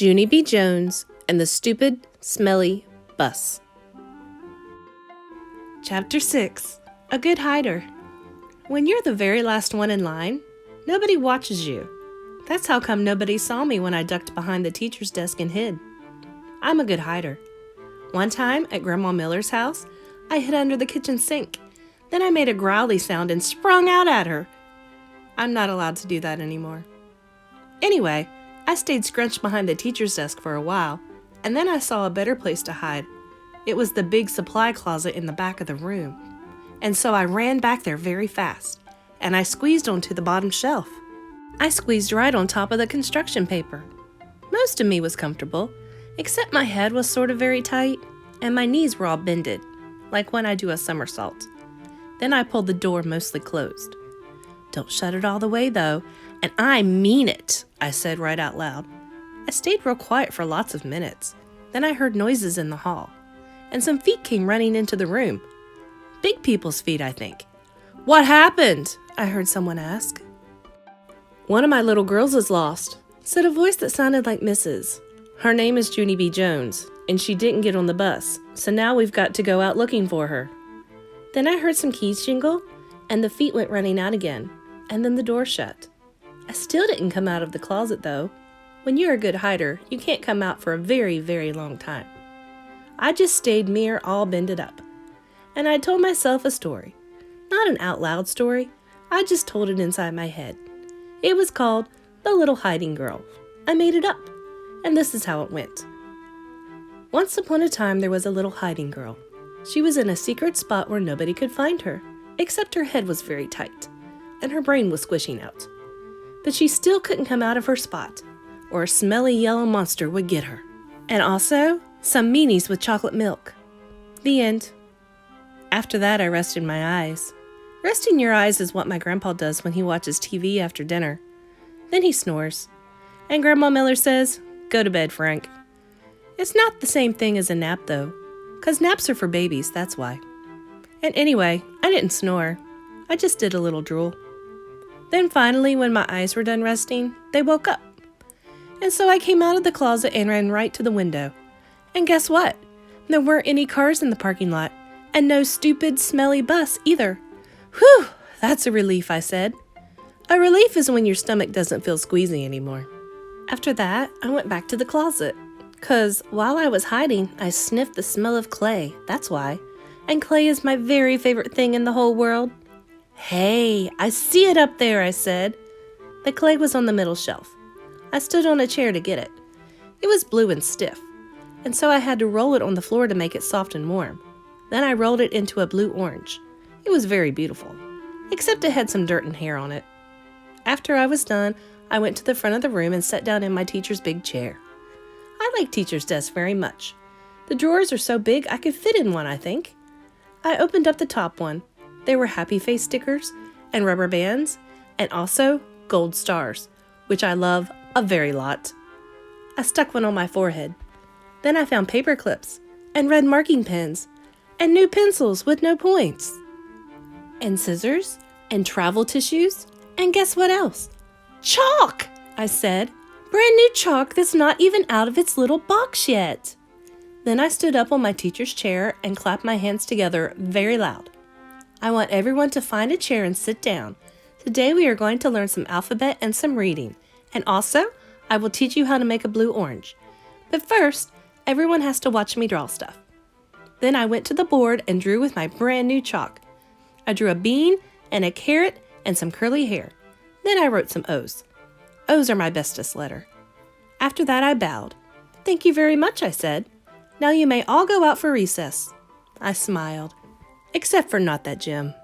Junie B. Jones and the Stupid Smelly Bus. Chapter 6. A Good Hider. When you're the very last one in line, nobody watches you. That's how come nobody saw me when I ducked behind the teacher's desk and hid. I'm a good hider. One time at Grandma Miller's house, I hid under the kitchen sink. Then I made a growly sound and sprung out at her. I'm not allowed to do that anymore. Anyway, I stayed scrunched behind the teacher's desk for a while, and then I saw a better place to hide. It was the big supply closet in the back of the room. And so I ran back there very fast, and I squeezed onto the bottom shelf. I squeezed right on top of the construction paper. Most of me was comfortable, except my head was sort of very tight, and my knees were all bended, like when I do a somersault. Then I pulled the door mostly closed. Don't shut it all the way, though, and I mean it, I said right out loud. I stayed real quiet for lots of minutes. Then I heard noises in the hall, and some feet came running into the room. Big people's feet, I think. What happened? I heard someone ask. One of my little girls is lost, said a voice that sounded like Mrs. Her name is Junie B. Jones, and she didn't get on the bus, so now we've got to go out looking for her. Then I heard some keys jingle, and the feet went running out again, and then the door shut. I still didn't come out of the closet, though. When you're a good hider, you can't come out for a very, very long time. I just stayed mere all bended up, and I told myself a story. Not an out loud story, I just told it inside my head. It was called The Little Hiding Girl. I made it up, and this is how it went. Once upon a time, there was a little hiding girl. She was in a secret spot where nobody could find her, except her head was very tight, and her brain was squishing out. But she still couldn't come out of her spot, or a smelly yellow monster would get her. And also, some meanies with chocolate milk. The end. After that, I rested my eyes. Resting your eyes is what my grandpa does when he watches TV after dinner. Then he snores. And Grandma Miller says, "Go to bed, Frank." It's not the same thing as a nap, though, 'cause naps are for babies, that's why. And anyway, I didn't snore. I just did a little drool. Then finally, when my eyes were done resting, they woke up. And so I came out of the closet and ran right to the window. And guess what? There weren't any cars in the parking lot, and no stupid, smelly bus either. Whew, that's a relief, I said. A relief is when your stomach doesn't feel squeezy anymore. After that, I went back to the closet. 'Cause while I was hiding, I sniffed the smell of clay, that's why. And clay is my very favorite thing in the whole world. Hey, I see it up there, I said. The clay was on the middle shelf. I stood on a chair to get it. It was blue and stiff, and so I had to roll it on the floor to make it soft and warm. Then I rolled it into a blue orange. It was very beautiful, except it had some dirt and hair on it. After I was done, I went to the front of the room and sat down in my teacher's big chair. I like teacher's desks very much. The drawers are so big I could fit in one, I think. I opened up the top one. There were happy face stickers and rubber bands and also gold stars, which I love a very lot. I stuck one on my forehead. Then I found paper clips and red marking pens and new pencils with no points and scissors and travel tissues and guess what else? Chalk, I said. Brand new chalk that's not even out of its little box yet. Then I stood up on my teacher's chair and clapped my hands together very loud. I want everyone to find a chair and sit down. Today we are going to learn some alphabet and some reading. And also, I will teach you how to make a blue orange. But first, everyone has to watch me draw stuff. Then I went to the board and drew with my brand new chalk. I drew a bean and a carrot and some curly hair. Then I wrote some O's. O's are my bestest letter. After that, I bowed. "Thank you very much," I said. "Now you may all go out for recess." I smiled. Except for not that Jim.